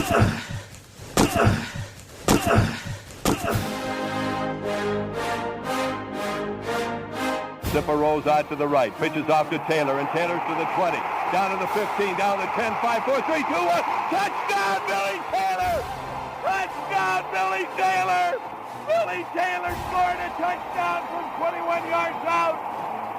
Zipper rolls out to the right, pitches off to Taylor, and Taylor's to the 20, down to the 15, down to the 10, 5, 4, 3, 2, 1. Touchdown, Billy Taylor! Touchdown, Billy Taylor! Billy Taylor scored a touchdown from 21 yards out.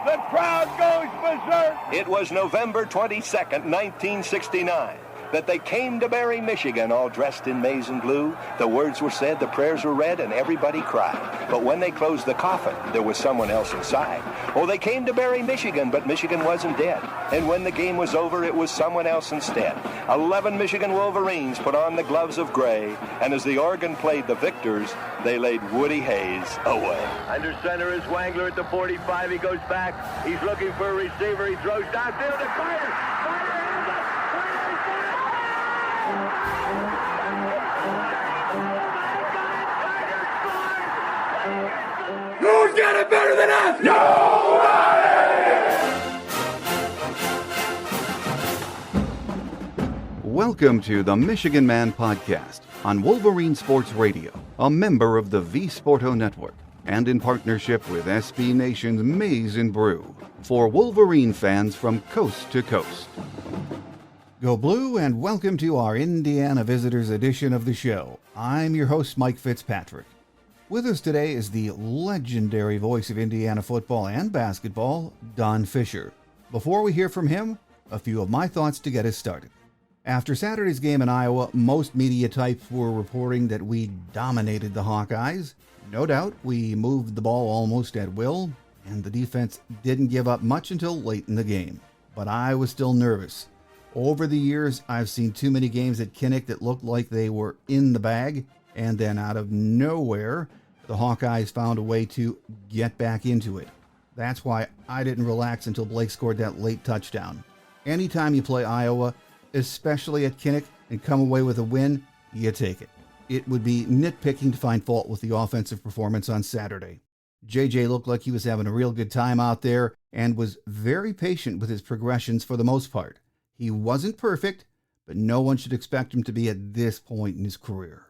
The crowd goes berserk. It was November 22nd, 1969. That they came to Barry, Michigan, all dressed in maize and blue. The words were said, the prayers were read, and everybody cried. But when they closed the coffin, there was someone else inside. Oh, they came to Barry, Michigan, but Michigan wasn't dead. And when the game was over, it was someone else instead. 11 Michigan Wolverines put on the gloves of gray, and as the organ played the victors, they laid Woody Hayes away. Under center is Wangler at the 45. He goes back. He's looking for a receiver. He throws downfield to Carter. Who's got it better than us? Nobody! Welcome to the Michigan Man Podcast on Wolverine Sports Radio, a member of the V Sporto Network, and in partnership with SB Nation's Maize and Brew, for Wolverine fans from coast to coast. Go Blue, and welcome to our Indiana Visitors edition of the show. I'm your host, Mike Fitzpatrick. With us today is the legendary voice of Indiana football and basketball, Don Fischer. Before we hear from him, a few of my thoughts to get us started. After Saturday's game in Iowa, most media types were reporting that we dominated the Hawkeyes. No doubt, we moved the ball almost at will, and the defense didn't give up much until late in the game. But I was still nervous. Over the years, I've seen too many games at Kinnick that looked like they were in the bag, and then out of nowhere, the Hawkeyes found a way to get back into it. That's why I didn't relax until Blake scored that late touchdown. Anytime you play Iowa, especially at Kinnick, and come away with a win, you take it. It would be nitpicking to find fault with the offensive performance on Saturday. JJ looked like he was having a real good time out there and was very patient with his progressions for the most part. He wasn't perfect, but no one should expect him to be at this point in his career.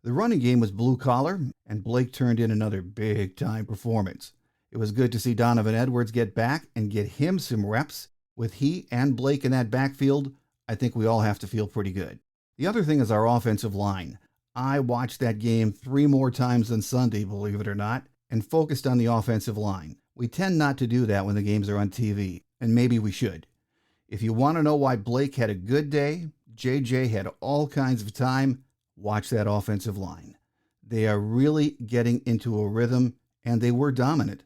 The running game was blue-collar, and Blake turned in another big-time performance. It was good to see Donovan Edwards get back and get him some reps. With he and Blake in that backfield, I think we all have to feel pretty good. The other thing is our offensive line. I watched that game 3 more times than Sunday, believe it or not, and focused on the offensive line. We tend not to do that when the games are on TV, and maybe we should. If you want to know why Blake had a good day, JJ had all kinds of time, watch that offensive line. They are really getting into a rhythm, and they were dominant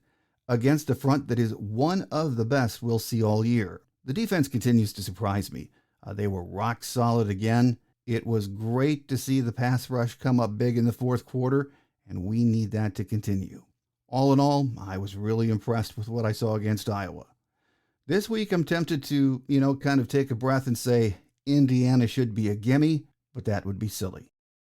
against a front that is one of the best we'll see all year. The defense continues to surprise me. They were rock solid again. It was great to see the pass rush come up big in the fourth quarter, and we need that to continue. All in all, I was really impressed with what I saw against Iowa. This week, I'm tempted to, kind of take a breath and say Indiana should be a gimme, but that would be silly.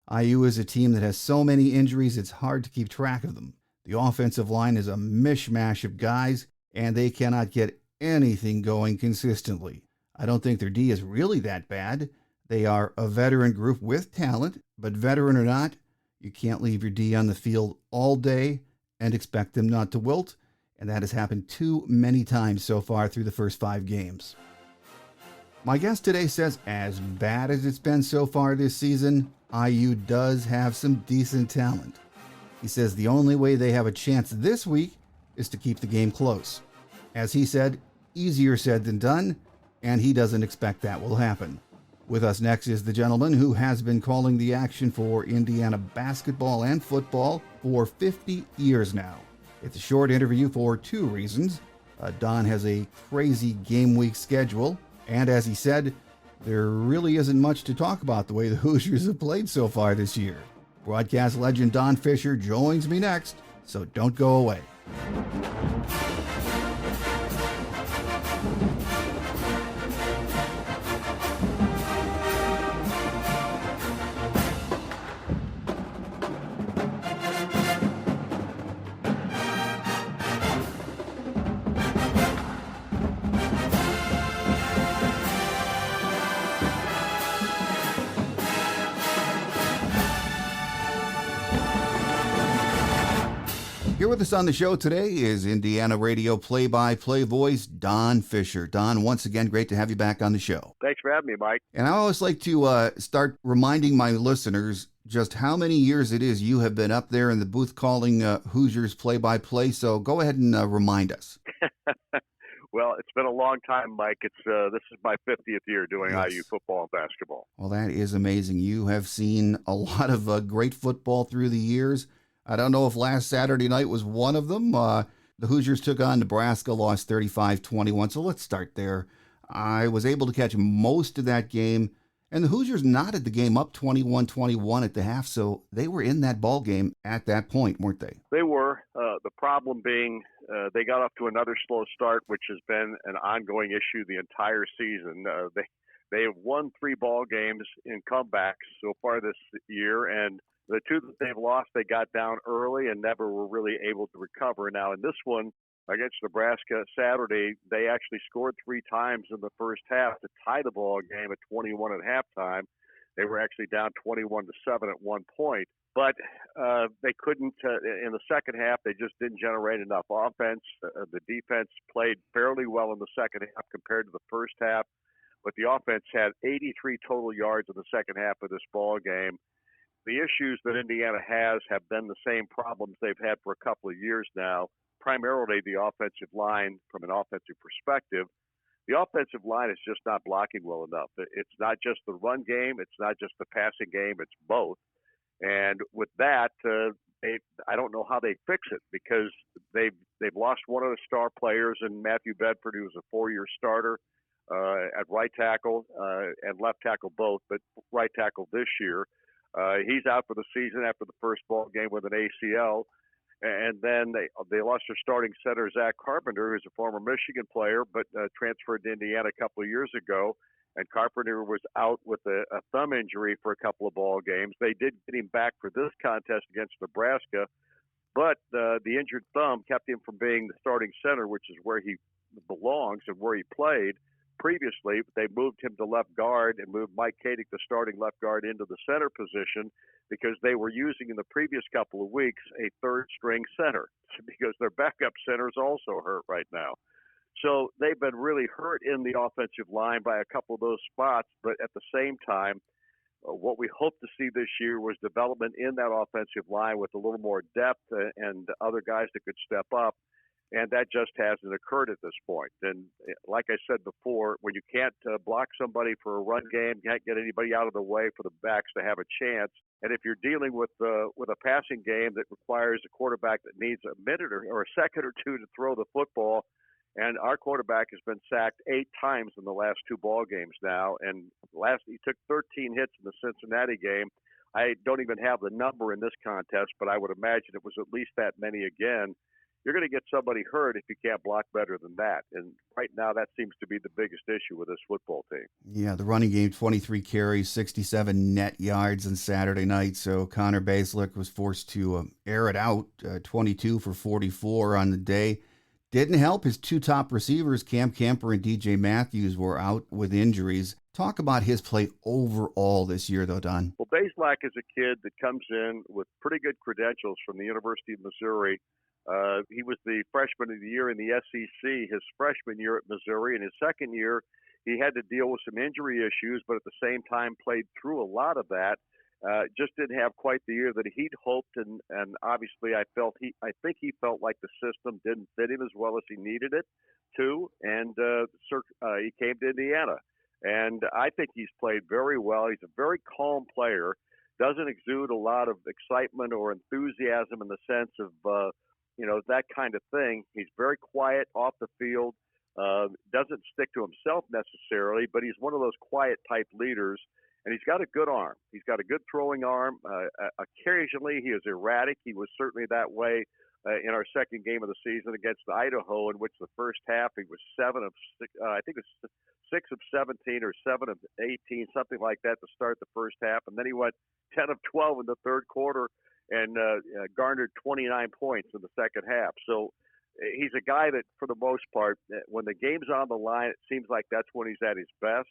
IU is a team that has so many injuries, it's hard to keep track of them. The offensive line is a mishmash of guys, and they cannot get anything going consistently. I don't think their D is really that bad. They are a veteran group with talent, but veteran or not, you can't leave your D on the field all day and expect them not to wilt, and that has happened too many times so far through the first 5 games. My guest today says, as bad as it's been so far this season, IU does have some decent talent. He says the only way they have a chance this week is to keep the game close. As he said, easier said than done, and he doesn't expect that will happen. With us next is the gentleman who has been calling the action for Indiana basketball and football for 50 years now. It's a short interview for 2 reasons. Don has a crazy game week schedule, and as he said, there really isn't much to talk about the way the Hoosiers have played so far this year. Broadcast legend Don Fischer joins me next, so don't go away. Here with us on the show today is Indiana radio play-by-play voice Don Fischer. Don, once again, great to have you back on the show. Thanks for having me, Mike. And I always like to start reminding my listeners just how many years it is you have been up there in the booth calling Hoosiers play-by-play. So go ahead and remind us. Well, it's been a long time, Mike. This is my 50th year doing Yes. IU football and basketball. Well, that is amazing. You have seen a lot of great football through the years. I don't know if last Saturday night was one of them. The Hoosiers took on Nebraska, lost 35-21. So let's start there. I was able to catch most of that game, and the Hoosiers knotted the game up 21-21 at the half, so they were in that ball game at that point, weren't they? They were. The problem being they got off to another slow start, which has been an ongoing issue the entire season. They have won 3 ball games in comebacks so far this year, and the 2 that they've lost, they got down early and never were really able to recover. Now, in this one against Nebraska Saturday, they actually scored 3 times in the first half to tie the ball game at 21 at halftime. They were actually down 21-7 at one point. But they couldn't, in the second half, they just didn't generate enough offense. The defense played fairly well in the second half compared to the first half. But the offense had 83 total yards in the second half of this ball game. The issues that Indiana has have been the same problems they've had for a couple of years now, primarily the offensive line from an offensive perspective. The offensive line is just not blocking well enough. It's not just the run game. It's not just the passing game. It's both. And with that, I don't know how they fix it because they've lost one of the star players in Matthew Bedford, who was a 4-year starter at right tackle and left tackle both, but right tackle this year. He's out for the season after the first ball game with an ACL. And then they lost their starting center, Zach Carpenter, who's a former Michigan player, but transferred to Indiana a couple of years ago. And Carpenter was out with a thumb injury for a couple of ball games. They did get him back for this contest against Nebraska, but the injured thumb kept him from being the starting center, which is where he belongs and where he played previously. They moved him to left guard and moved Mike Kadick, the starting left guard, into the center position because they were using in the previous couple of weeks a third-string center because their backup center is also hurt right now. So they've been really hurt in the offensive line by a couple of those spots, but at the same time, what we hoped to see this year was development in that offensive line with a little more depth and other guys that could step up, and that just hasn't occurred at this point. And like I said before, when you can't block somebody for a run game, can't get anybody out of the way for the backs to have a chance, and if you're dealing with a passing game that requires a quarterback that needs a minute or a second or two to throw the football, and our quarterback has been sacked 8 times in the last 2 ball games now. And he took 13 hits in the Cincinnati game. I don't even have the number in this contest, but I would imagine it was at least that many again. You're going to get somebody hurt if you can't block better than that. And right now, that seems to be the biggest issue with this football team. Yeah, the running game, 23 carries, 67 net yards on Saturday night. So Connor Basilick was forced to air it out, 22 for 44 on the day. Didn't help. His 2 top receivers, Cam Camper and DJ Matthews, were out with injuries. Talk about his play overall this year, though, Don. Well, Bazelak is a kid that comes in with pretty good credentials from the University of Missouri. He was the freshman of the year in the SEC his freshman year at Missouri. In his second year, he had to deal with some injury issues, but at the same time played through a lot of that. Just didn't have quite the year that he'd hoped, and obviously I think he felt like the system didn't fit him as well as he needed it to, and he came to Indiana, and I think he's played very well. He's a very calm player, doesn't exude a lot of excitement or enthusiasm in the sense of that kind of thing. He's very quiet off the field, doesn't stick to himself necessarily, but he's one of those quiet type leaders. And he's got a good arm. He's got a good throwing arm. Occasionally, he is erratic. He was certainly that way in our second game of the season against Idaho, in which the first half he was 7 of 6, I think it was 6 of 17 or 7 of 18, something like that to start the first half. And then he went 10 of 12 in the third quarter and garnered 29 points in the second half. So he's a guy that, for the most part, when the game's on the line, it seems like that's when he's at his best.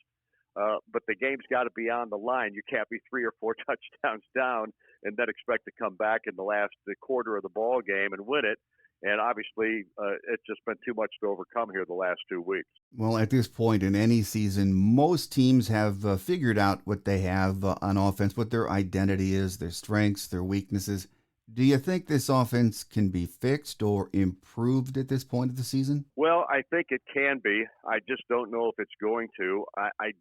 but the game's got to be on the line. You can't be 3 or 4 touchdowns down and then expect to come back in the last quarter of the ball game and win it. And obviously, it's just been too much to overcome here the last 2 weeks. Well, at this point in any season, most teams have figured out what they have on offense, what their identity is, their strengths, their weaknesses. Do you think this offense can be fixed or improved at this point of the season? Well, I think it can be. I just don't know if it's going to. I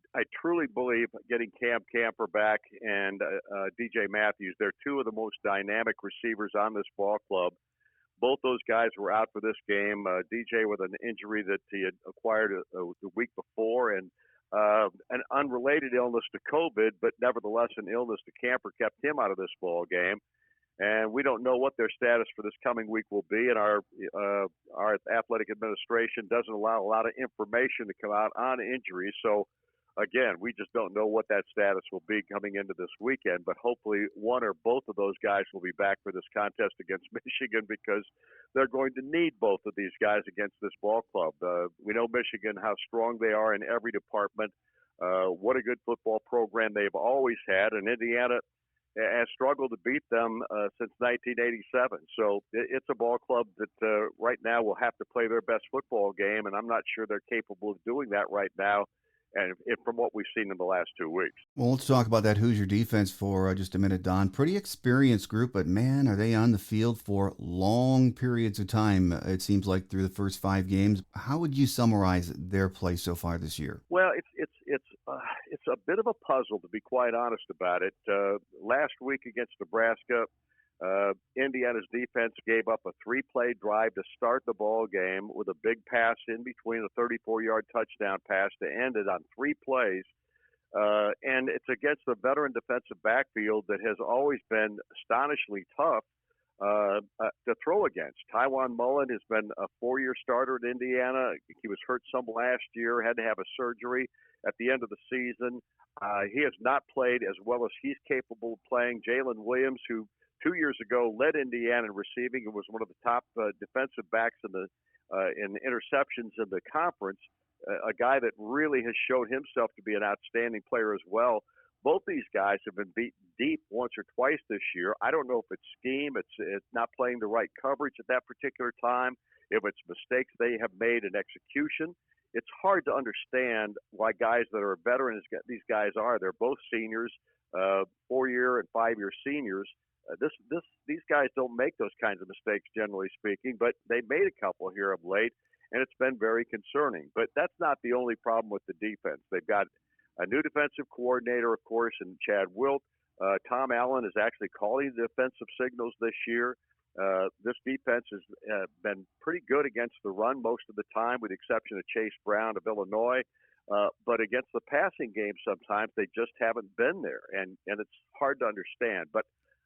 truly believe getting Cam Camper back and DJ Matthews, they're two of the most dynamic receivers on this ball club. Both those guys were out for this game. DJ with an injury that he had acquired the week before, and an unrelated illness to COVID, but nevertheless an illness to Camper kept him out of this ball game. And we don't know what their status for this coming week will be. And our athletic administration doesn't allow a lot of information to come out on injuries. So, again, we just don't know what that status will be coming into this weekend. But hopefully one or both of those guys will be back for this contest against Michigan, because they're going to need both of these guys against this ball club. We know Michigan, how strong they are in every department, what a good football program they've always had. And Indiana has struggled to beat them since 1987. So it's a ball club that right now will have to play their best football game, and I'm not sure they're capable of doing that right now, and from what we've seen in the last 2 weeks. Well, let's talk about that Hoosier defense for just a minute, Don. Pretty experienced group, but man, are they on the field for long periods of time, it seems like, through the first 5 games. How would you summarize their play so far this year? Well, it's a bit of a puzzle, to be quite honest about it. Last week against Nebraska, Indiana's defense gave up a 3-play drive to start the ball game with a big pass in between, a 34-yard touchdown pass to end it on 3 plays. And it's against the veteran defensive backfield that has always been astonishingly tough to throw against. Tywan Mullen has been a 4-year starter at Indiana. He was hurt some last year, had to have a surgery at the end of the season. He has not played as well as he's capable of playing. Jalen Williams, who 2 years ago led Indiana in receiving and was one of the top defensive backs in interceptions in the conference, a guy that really has showed himself to be an outstanding player as well. Both these guys have been beaten deep once or twice this year. I don't know if it's scheme, it's not playing the right coverage at that particular time, if it's mistakes they have made in execution. It's hard to understand why guys that are veterans, these guys are. They're both seniors, 4-year and 5-year seniors. These guys don't make those kinds of mistakes, generally speaking, but they've made a couple here of late, and it's been very concerning. But that's not the only problem with the defense. They've got a new defensive coordinator, of course, in Chad Wilt. Tom Allen is actually calling the defensive signals this year. This defense has been pretty good against the run most of the time, with the exception of Chase Brown of Illinois. But against the passing game, sometimes they just haven't been there, and it's hard to understand. But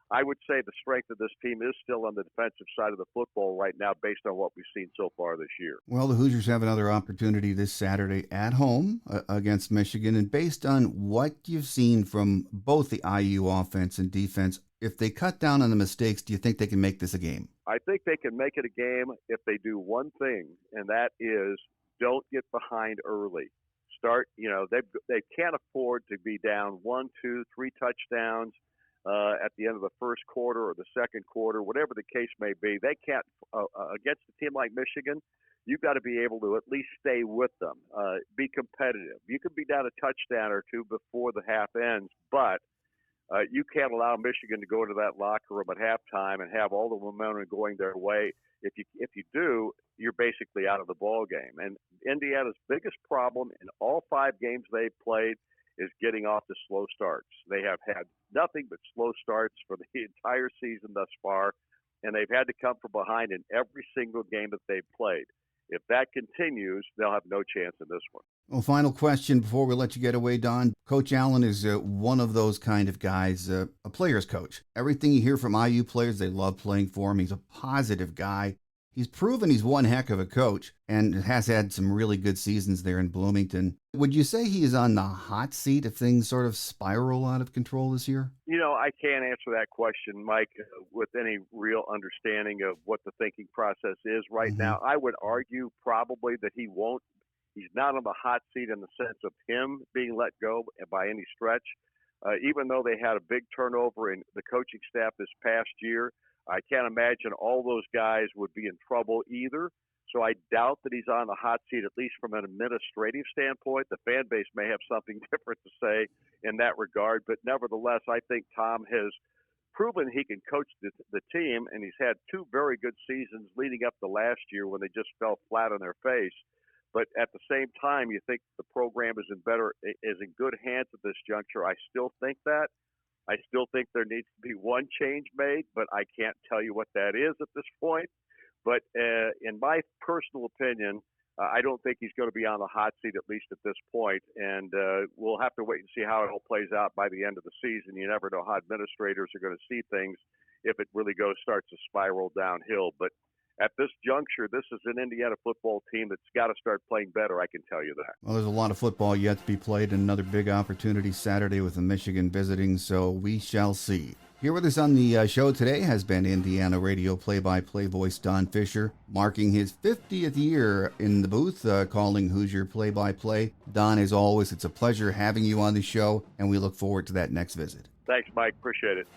I would say the strength of this team is still on the defensive side of the football right now, based on what we've seen so far this year. Well, the Hoosiers have another opportunity this Saturday at home against Michigan. And based on what you've seen from both the IU offense and defense, if they cut down on the mistakes, do you think they can make this a game? I think they can make it a game if they do one thing, and that is don't get behind early. They can't afford to be down 1, 2, 3 touchdowns at the end of the first quarter or the second quarter, whatever the case may be. They can't, against a team like Michigan, you've got to be able to at least stay with them, be competitive. You could be down a touchdown or two before the half ends, but you can't allow Michigan to go into that locker room at halftime and have all the momentum going their way. If you do, you're basically out of the ball game. And Indiana's biggest problem in all 5 games they've played is getting off to slow starts. They have had nothing but slow starts for the entire season thus far, and they've had to come from behind in every single game that they've played. If that continues, they'll have no chance in this one. Well, final question before we let you get away, Don. Coach Allen is one of those kind of guys, a player's coach. Everything you hear from IU players, they love playing for him. He's a positive guy. He's proven he's one heck of a coach and has had some really good seasons there in Bloomington. Would you say he is on the hot seat if things sort of spiral out of control this year? I can't answer that question, Mike, with any real understanding of what the thinking process is right now. I would argue probably that he won't He's not on the hot seat in the sense of him being let go by any stretch. Even though they had a big turnover in the coaching staff this past year, I can't imagine all those guys would be in trouble either. So I doubt that he's on the hot seat, at least from an administrative standpoint. The fan base may have something different to say in that regard. But nevertheless, I think Tom has proven he can coach the team, and he's had two very good seasons leading up to last year when they just fell flat on their face. But at the same time, you think the program is in good hands at this juncture. I still think that. I still think there needs to be one change made, but I can't tell you what that is at this point. But in my personal opinion, I don't think he's going to be on the hot seat, at least at this point. And we'll have to wait and see how it all plays out by the end of the season. You never know how administrators are going to see things if it really starts to spiral downhill. But at this juncture, this is an Indiana football team that's got to start playing better, I can tell you that. Well, there's a lot of football yet to be played, and another big opportunity Saturday with the Michigan visiting, so we shall see. Here with us on the show today has been Indiana radio play-by-play voice Don Fischer, marking his 50th year in the booth, calling Hoosier play-by-play. Don, as always, it's a pleasure having you on the show, and we look forward to that next visit. Thanks, Mike. Appreciate it.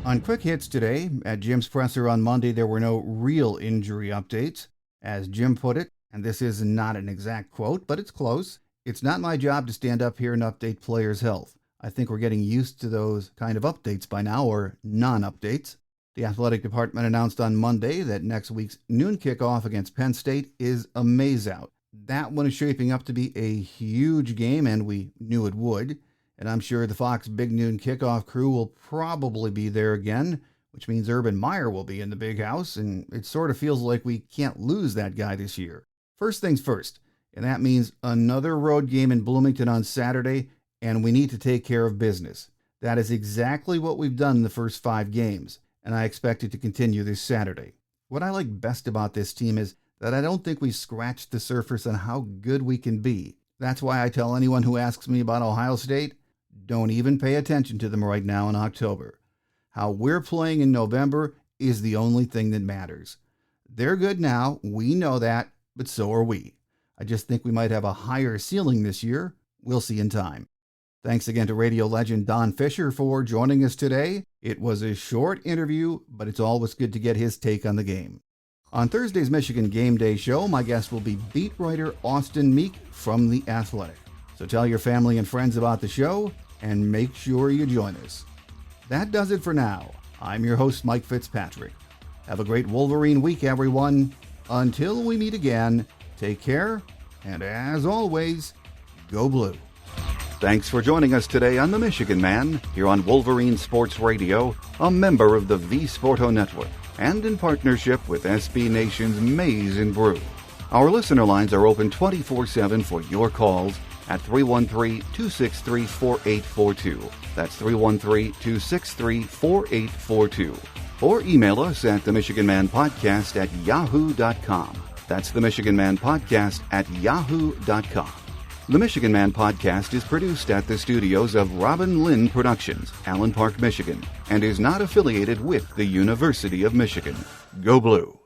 On Quick Hits today, at Jim's presser on Monday, there were no real injury updates. As Jim put it, and this is not an exact quote, but it's close, "It's not my job to stand up here and update players' health. I think we're getting used to those kind of updates by now, or non-updates." The athletic department announced on Monday that next week's noon kickoff against Penn State is a maze-out. That one is shaping up to be a huge game, and we knew it would. And I'm sure the Fox Big Noon kickoff crew will probably be there again, which means Urban Meyer will be in the big house, and it sort of feels like we can't lose that guy this year. First things first, and that means another road game in Bloomington on Saturday, and we need to take care of business. That is exactly what we've done in the first 5 games, and I expect it to continue this Saturday. What I like best about this team is that I don't think we've scratched the surface on how good we can be. That's why I tell anyone who asks me about Ohio State, don't even pay attention to them right now in October. How we're playing in November is the only thing that matters. They're good now, we know that, but so are we. I just think we might have a higher ceiling this year. We'll see in time. Thanks again to radio legend Don Fischer for joining us today. It was a short interview, but it's always good to get his take on the game. On Thursday's Michigan Game Day show, my guest will be beat writer Austin Meek from The Athletic. So tell your family and friends about the show, and make sure you join us. That does it for now. I'm your host, Mike Fitzpatrick. Have a great Wolverine week, everyone. Until we meet again, take care, and as always, go Blue. Thanks for joining us today on The Michigan Man, here on Wolverine Sports Radio, a member of the V Sporto Network, and in partnership with SB Nation's Maize and Brew. Our listener lines are open 24/7 for your calls at 313-263-4842. That's 313-263-4842. Or email us at themichiganmanpodcast@yahoo.com. That's themichiganmanpodcast@yahoo.com. The Michigan Man Podcast is produced at the studios of Robin Lynn Productions, Allen Park, Michigan, and is not affiliated with the University of Michigan. Go Blue!